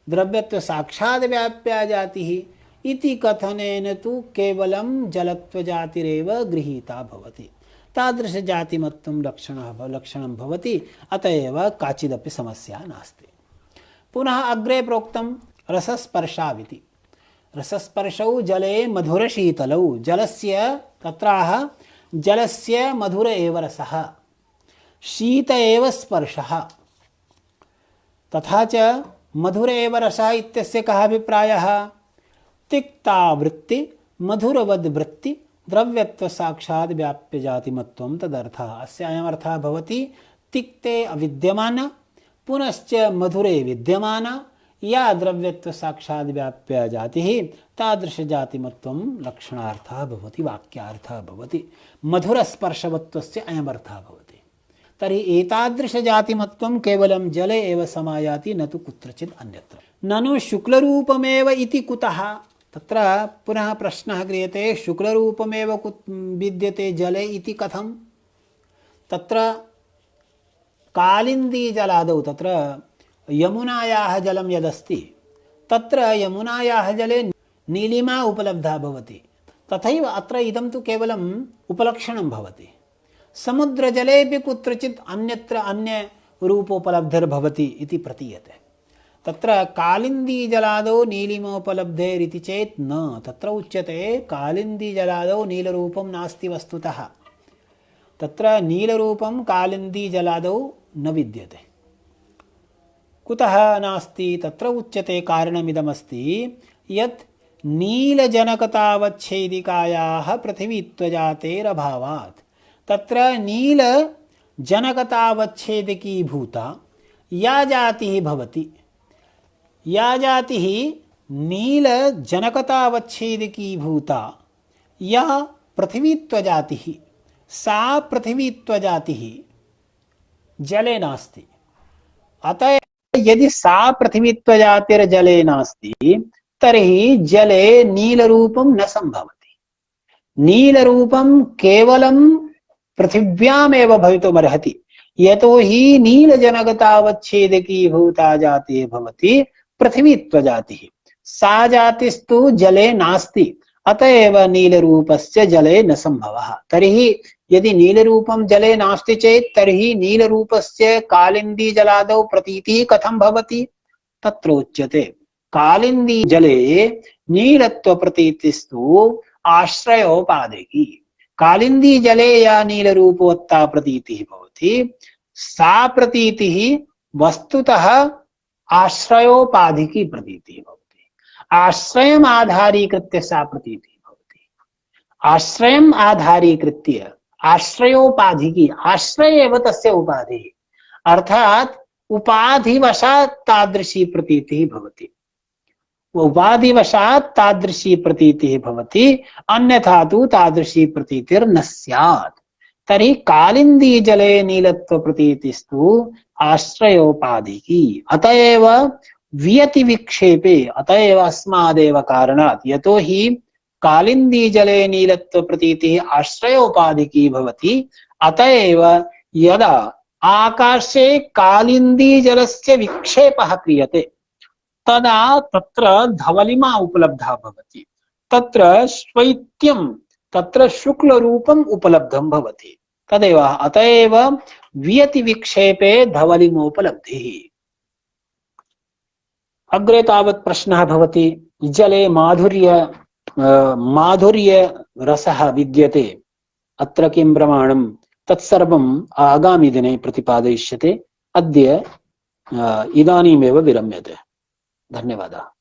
द्रव्यत्व साक्षात् व्याप्या जातिः इति कथनेन तु केवलं जलत्वजातिरेव गृहीता भवति। तादृशजातिमत्वं लक्षणं भवति, अत एव काचिदपि समस्या नास्ति। पुनः अग्रे प्रोक्तं रसस्पर्शाविति। रसस्पर्शौ जले मधुरशीतलौ, जलस्य तत्राह जलस्य मधुर एव रसः, शीत एव स्पर्शः। तथा च मधुर एव रसः इत्यस्य कः अभिप्रायः? तिक्ता वृत्ति मधुरवद् वृत्ति द्रव्यत्व साक्षात् व्याप्य जातिमत्वं तदर्थः। अस्य अयमर्थः भवति तिक्ते अविद्यमाना पुनश्च मधुरे विद्यमाना या द्रव्यत्व साक्षात् व्याप्य जातिः तादृश जातिमत्वं लक्षणार्थः भवति, वाक्यार्थः भवति, मधुरस्पर्शवत्वस्य अयमर्थः भवति। तर्हि एतादृश जातिमत्वं केवलं जले एव समायाति, न तु कुत्रचित् अन्यत्र। ननु शुक्लरूपमेव इति कुतः? तत्र पुनः प्रश्नः क्रियते, शुक्लरूपमेव विद्यते जले इति कथं? तत्र कालिन्दी जलादौ, तत्र यमुनायाः जलं यदस्ति तत्र यमुनायाः जले नीलिमा उपलब्धा भवति, तथैव अत्र इदं तु केवलम् उपलक्षणं भवति। समुद्रजलेपि कुत्रचित् अन्यत्र अन्य रूपोपलब्धिर्भवति इति प्रतीयते। तत्र कालिन्दीजलादौ नीलिमोपलब्धेरिति चेत् न, तत्र उच्यते कालिन्दीजलादौ नीलरूपं नास्ति वस्तुतः। तत्र नीलरूपं कालिन्दीजलादौ न विद्यते। कुतः नास्ति तत्र उच्यते कारणमिदमस्ति यत् नीलजनकतावच्छेदिकायाः पृथिवीत्वजातेरभावात् तत्र नीलजनकतावच्छेदकी भूता या जातिः भवति, या जातिः नीलजनकतावच्छेदकी भूता या पृथिवीत्वजातिः सा पृथिवीत्वजातिः जले नास्ति। अतः यदि सा पृथिवीत्वजातिर्जले नास्ति तर्हि जले नीलरूपं न सम्भवति। नीलरूपं केवलं पृथिव्यामेव भवितुमर्हति, यतोहि नीलजनकतावच्छेदकी भूता जातिः भवति पृथिवीत्वजातिः, सा जातिस्तु जले नास्ति, अतः एव नीलरूपस्य जले न सम्भवः। तर्हि यदि नीलरूपं जले नास्ति चेत् तर्हि नीलरूपस्य कालिन्दी जलादौ प्रतीतिः कथं भवति? तत्र उच्यते कालिन्दी जले नीलत्व प्रतीतिस्तु आश्रयोपाधिकी। कालिन्दी जले या नीलरूपोत्ता प्रतीतिः भवति सा प्रतीतिः वस्तुतः आश्रयोपाधिकी प्रतीतिः भवति। आश्रयम् आधारीकृत्य सा प्रतीतिः भवति। आश्रयम् आधारीकृत्य आश्रयोपाधिकी, आश्रय एव तस्य उपाधिः, अर्थात उपाधिवशात् तादृशी प्रतीतिः भवति। उपाधिवशात् तादृशी प्रतीतिः भवति, अन्यथा तु तादृशी प्रतीतिर्न स्यात्। तर्हि कालिन्दी जले नीलत्व प्रतीतिस्तु आश्रयोपाधिकी। अतएव वियति विक्षेपे, अतएव अस्मादेव कारणात्, यतोहि कालिन्दी जले नीलत्व प्रतीतिः आश्रयोपाधिकी भवति, अतएव यदा आकाशे कालिन्दी जलस्य विक्षेपः क्रियते तदा तत्र धवलिमा उपलब्धा भवति, तत्र श्वैत्यं, तत्र शुक्लरूपम् उपलब्धं भवति। तदेव अतएव वियति विक्षेपे धवलिमोपलब्धिः। अग्रे तावत् प्रश्नः भवति, जले माधुर्य रसः विद्यते, अत्र किं प्रमाणं? तत्सर्वम् आगामि दिने प्रतिपादयिष्यते। अद्य इदानीमेव विरम्यते। धन्यवादः।